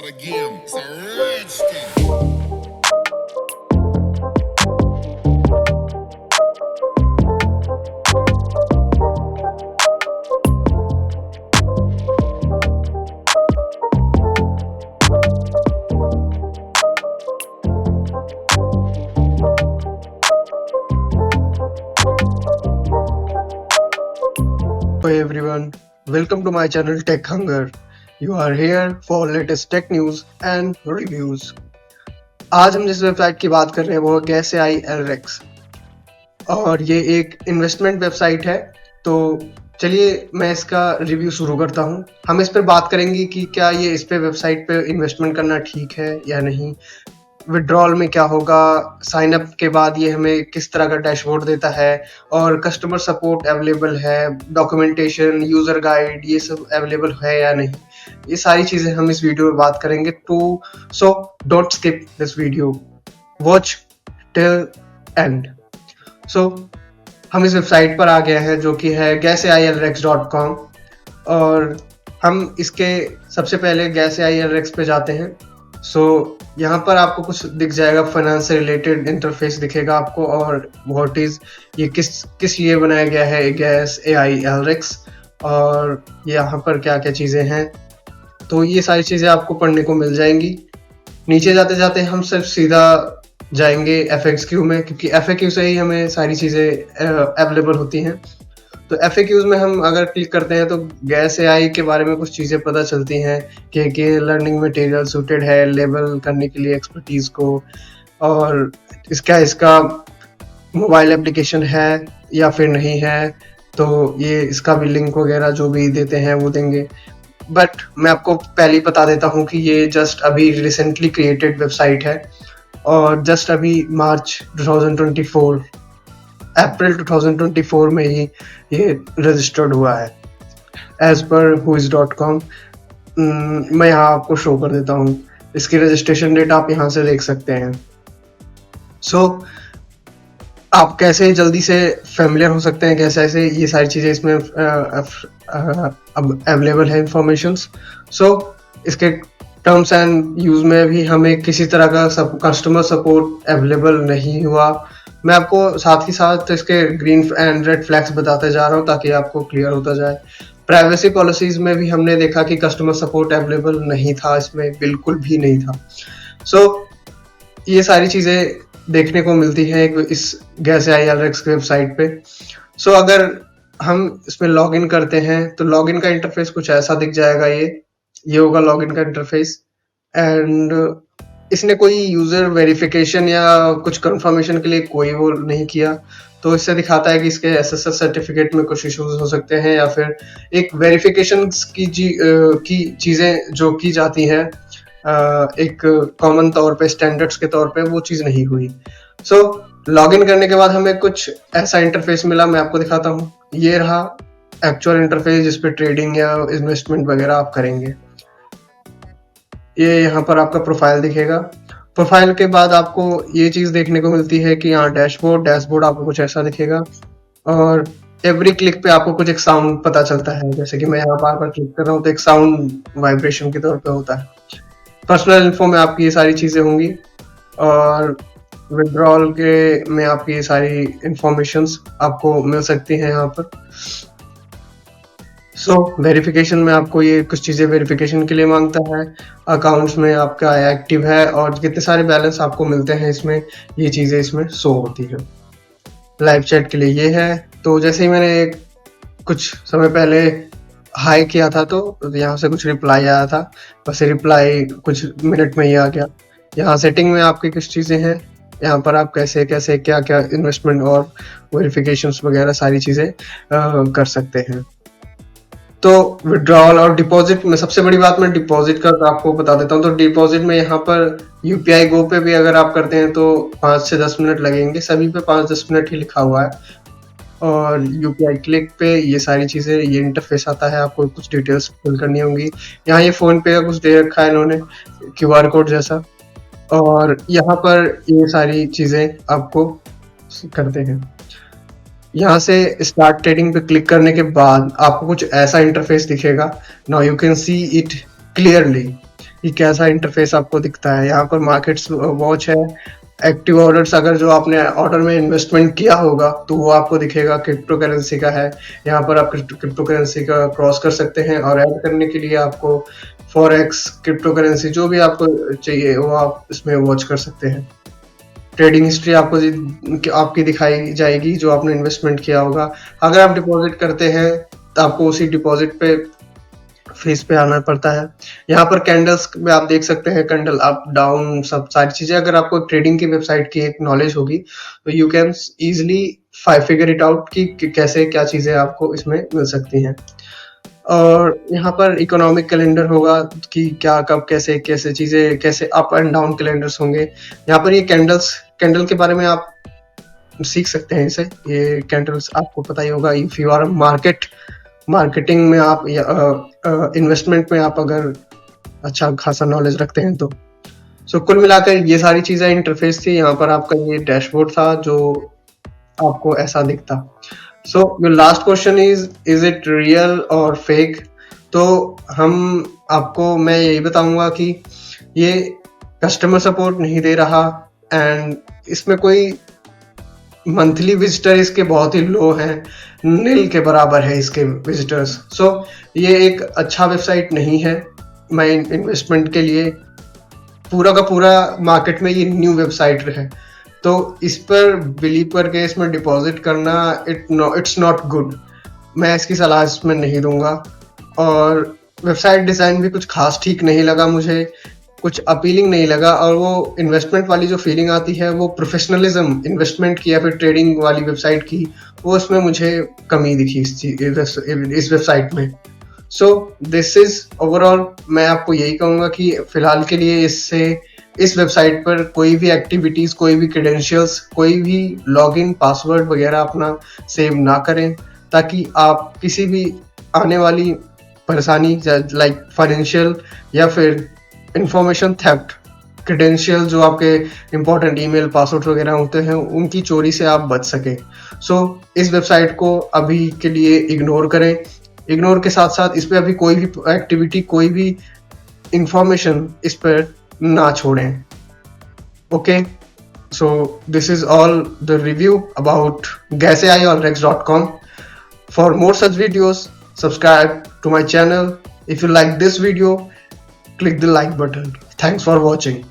start again. It's a rich thing. Hey everyone, welcome to my channel Tech Hunger. You are here for latest tech news and reviews. आज हम जिस website की बात कर रहे हैं वो है कैसे आई एलरेक्स और ये एक इन्वेस्टमेंट वेबसाइट है। तो चलिए मैं इसका रिव्यू शुरू करता हूँ। हम इस पर बात करेंगे कि क्या ये इस पे वेबसाइट पे इन्वेस्टमेंट करना ठीक है या नहीं, विड्रॉल में क्या होगा, साइन अप के बाद ये हमें किस तरह का डैशबोर्ड देता है और कस्टमर सपोर्ट अवेलेबल है, डॉक्यूमेंटेशन, यूजर गाइड ये सब अवेलेबल है या नहीं, ये सारी चीजें हम इस वीडियो में बात करेंगे। So don't skip this video, watch till end. So हम इस वेबसाइट पर आ गए हैं जो कि है gasailrex.com और हम इसके सबसे पहले gasailrex पे जाते हैं। यहाँ पर आपको कुछ दिख जाएगा, फाइनेंस से रिलेटेड इंटरफेस दिखेगा आपको और व्हाट इज ये किस लिए बनाया गया है गैस एआई एलरेक्स और यहाँ पर क्या क्या चीज़ें हैं। तो ये सारी चीज़ें आपको पढ़ने को मिल जाएंगी। नीचे जाते जाते हम सिर्फ सीधा जाएंगे FAQ में, क्योंकि FAQ से ही हमें सारी चीज़ें अवेलेबल होती हैं। तो FAQs में हम अगर क्लिक करते हैं तो गैस एआई के बारे में कुछ चीज़ें पता चलती हैं कि लर्निंग मटेरियल सूटेड है लेबल करने के लिए एक्सपर्टीज को, और इसका मोबाइल एप्लीकेशन है या फिर नहीं है, तो ये इसका भी लिंक वगैरह जो भी देते हैं वो देंगे। बट मैं आपको पहले ही बता देता हूँ कि ये जस्ट अभी रिसेंटली क्रिएटेड वेबसाइट है और जस्ट अभी अप्रैल 2024 में ही ये रजिस्टर्ड हुआ है एज पर whois.com। मैं यहाँ आपको शो कर देता हूँ, इसकी रजिस्ट्रेशन डेट आप यहाँ से देख सकते हैं। आप कैसे जल्दी से फेमिलियर हो सकते हैं, कैसे ऐसे ये सारी चीज़ें इसमें अब अवेलेबल है इंफॉर्मेशन। इसके टर्म्स एंड यूज में भी हमें किसी तरह का कस्टमर सपोर्ट अवेलेबल नहीं हुआ। मैं आपको साथ ही साथ इसके ग्रीन एंड रेड फ्लैग्स बताते जा रहा हूँ ताकि आपको क्लियर होता जाए। प्राइवेसी पॉलिसीज में भी हमने देखा कि कस्टमर सपोर्ट अवेलेबल नहीं था, इसमें बिल्कुल भी नहीं था। ये सारी चीज़ें देखने को मिलती है इस gasailrex की वेबसाइट पे। अगर हम इसमें लॉग इन करते हैं तो लॉग इन का इंटरफेस कुछ ऐसा दिख जाएगा। ये होगा लॉग इन का इंटरफेस एंड इसने कोई यूजर वेरिफिकेशन या कुछ कंफर्मेशन के लिए कोई वो नहीं किया। तो इससे दिखाता है कि इसके SSL सर्टिफिकेट में कुछ इश्यूज हो सकते हैं या फिर एक वेरिफिकेशन की चीज़ें जो की जाती हैं एक कॉमन तौर पे स्टैंडर्ड्स के तौर पे वो चीज़ नहीं हुई। लॉग इन करने के बाद हमें कुछ ऐसा इंटरफेस मिला, मैं आपको दिखाता हूँ। ये रहा एक्चुअल इंटरफेस जिस पे ट्रेडिंग या इन्वेस्टमेंट वगैरह आप करेंगे। ये यहाँ पर आपका प्रोफाइल दिखेगा। प्रोफाइल के बाद आपको ये चीज़ देखने को मिलती है कि यहाँ डैशबोर्ड आपको कुछ ऐसा दिखेगा और एवरी क्लिक पे आपको कुछ एक साउंड पता चलता है। जैसे कि मैं यहाँ बार बार क्लिक कर रहा हूँ तो एक साउंड वाइब्रेशन के तौर पे होता है। पर्सनल इन्फो में आपकी ये सारी चीज़ें होंगी और विड्रॉल के में आपकी ये सारी इंफॉर्मेशंस आपको मिल सकती हैं यहाँ पर। वेरिफिकेशन में आपको ये कुछ चीज़ें वेरिफिकेशन के लिए मांगता है। अकाउंट्स में आपका एक्टिव है और कितने सारे बैलेंस आपको मिलते हैं इसमें, ये चीज़ें इसमें शो होती है। लाइव चैट के लिए ये है। तो जैसे ही मैंने कुछ समय पहले हाई किया था तो यहाँ से कुछ रिप्लाई आया था, बस रिप्लाई कुछ मिनट में ही आ गया। यहाँ सेटिंग में आपकी कुछ चीज़ें हैं, यहाँ पर आप कैसे कैसे क्या क्या इन्वेस्टमेंट और वेरिफिकेशंस वगैरह सारी चीज़ें कर सकते हैं। तो विड्रॉल और डिपॉजिट में सबसे बड़ी बात मैं डिपॉजिट का आपको बता देता हूँ। तो डिपॉजिट में यहाँ पर UPI Go पे भी अगर आप करते हैं तो 5 से 10 मिनट लगेंगे, सभी पे 5-10 मिनट ही लिखा हुआ है। और UPI क्लिक पे ये सारी चीज़ें, ये इंटरफेस आता है, आपको कुछ डिटेल्स फिल करनी होंगी। यहाँ ये फ़ोन पे का कुछ दे रखा है इन्होंने QR कोड जैसा, और यहाँ पर ये सारी चीज़ें आपको करते हैं। यहाँ से स्टार्ट ट्रेडिंग पे क्लिक करने के बाद आपको कुछ ऐसा इंटरफेस दिखेगा। Now you can see it clearly. कि कैसा इंटरफेस आपको दिखता है। यहाँ पर मार्केट्स वॉच है, एक्टिव ऑर्डर्स, अगर जो आपने ऑर्डर में इन्वेस्टमेंट किया होगा तो वो आपको दिखेगा, क्रिप्टो करेंसी का है। यहाँ पर आप क्रिप्टो करेंसी का क्रॉस कर सकते हैं, और ऐड करने के लिए आपको फॉरेक्स, क्रिप्टो करेंसी जो भी आपको चाहिए वो आप इसमें वॉच कर सकते हैं। ट्रेडिंग हिस्ट्री आपकी दिखाई जाएगी जो आपने इन्वेस्टमेंट किया होगा। अगर आप डिपॉजिट करते हैं तो आपको उसी डिपॉजिट पे फीस पे आना पड़ता है। यहाँ पर कैंडल्स में आप देख सकते हैं, कैंडल अप डाउन सब सारी चीजें। अगर आपको ट्रेडिंग की वेबसाइट की एक नॉलेज होगी तो you can easily figure it out कि कैसे क्या चीजें आपको इसमें मिल सकती हैं। और यहाँ पर इकोनॉमिक कैलेंडर होगा कि क्या कब कैसे कैसे चीजें, कैसे अप एंड डाउन कैलेंडर्स होंगे। यहाँ पर ये कैंडल के बारे में आप सीख सकते हैं इसे। ये कैंडल्स आपको पता ही होगा, इफ यू आर मार्केटिंग में आप या इन्वेस्टमेंट में आप अगर अच्छा खासा नॉलेज रखते हैं तो। सो कुल मिलाकर ये सारी चीजें इंटरफेस थी। यहाँ पर आपका ये डैशबोर्ड था जो आपको ऐसा दिखता। So your last question is it real और फेक? तो मैं यही बताऊंगा कि ये कस्टमर सपोर्ट नहीं दे रहा, एंड इसमें कोई मंथली विजिटर इसके बहुत ही लो हैं, नील के बराबर है इसके विजिटर्स। सो ये एक अच्छा वेबसाइट नहीं है। मैं इन्वेस्टमेंट के लिए पूरा का पूरा मार्केट में ये न्यू वेबसाइट है, तो इस पर बिलीव करके इसमें डिपॉजिट करना इट्स नॉट गुड। मैं इसकी सलाह इसमें नहीं दूंगा। और वेबसाइट डिज़ाइन भी कुछ खास ठीक नहीं लगा मुझे, कुछ अपीलिंग नहीं लगा। और वो इन्वेस्टमेंट वाली जो फीलिंग आती है, वो प्रोफेशनलिज्म इन्वेस्टमेंट की या फिर ट्रेडिंग वाली वेबसाइट की, वो उसमें मुझे कमी दिखी इस वेबसाइट में। सो दिस इज ओवरऑल, मैं आपको यही कहूँगा कि फिलहाल के लिए इस वेबसाइट पर कोई भी एक्टिविटीज़, कोई भी क्रेडेंशियल्स, कोई भी लॉगिन पासवर्ड वगैरह अपना सेव ना करें, ताकि आप किसी भी आने वाली परेशानी लाइक फाइनेंशियल या फिर इंफॉर्मेशन थेफ्ट, क्रेडेंशियल जो आपके इंपॉर्टेंट ईमेल पासवर्ड वगैरह होते हैं, उनकी चोरी से आप बच सके। सो इस वेबसाइट को अभी के लिए इग्नोर करें। इग्नोर के साथ साथ इस पर अभी कोई भी एक्टिविटी, कोई भी इंफॉर्मेशन इस पर ना छोड़ें। Okay, so this is all the review about gaseaiolrex.com. For more such videos, subscribe to my channel. If you like this video, click the like button. Thanks for watching.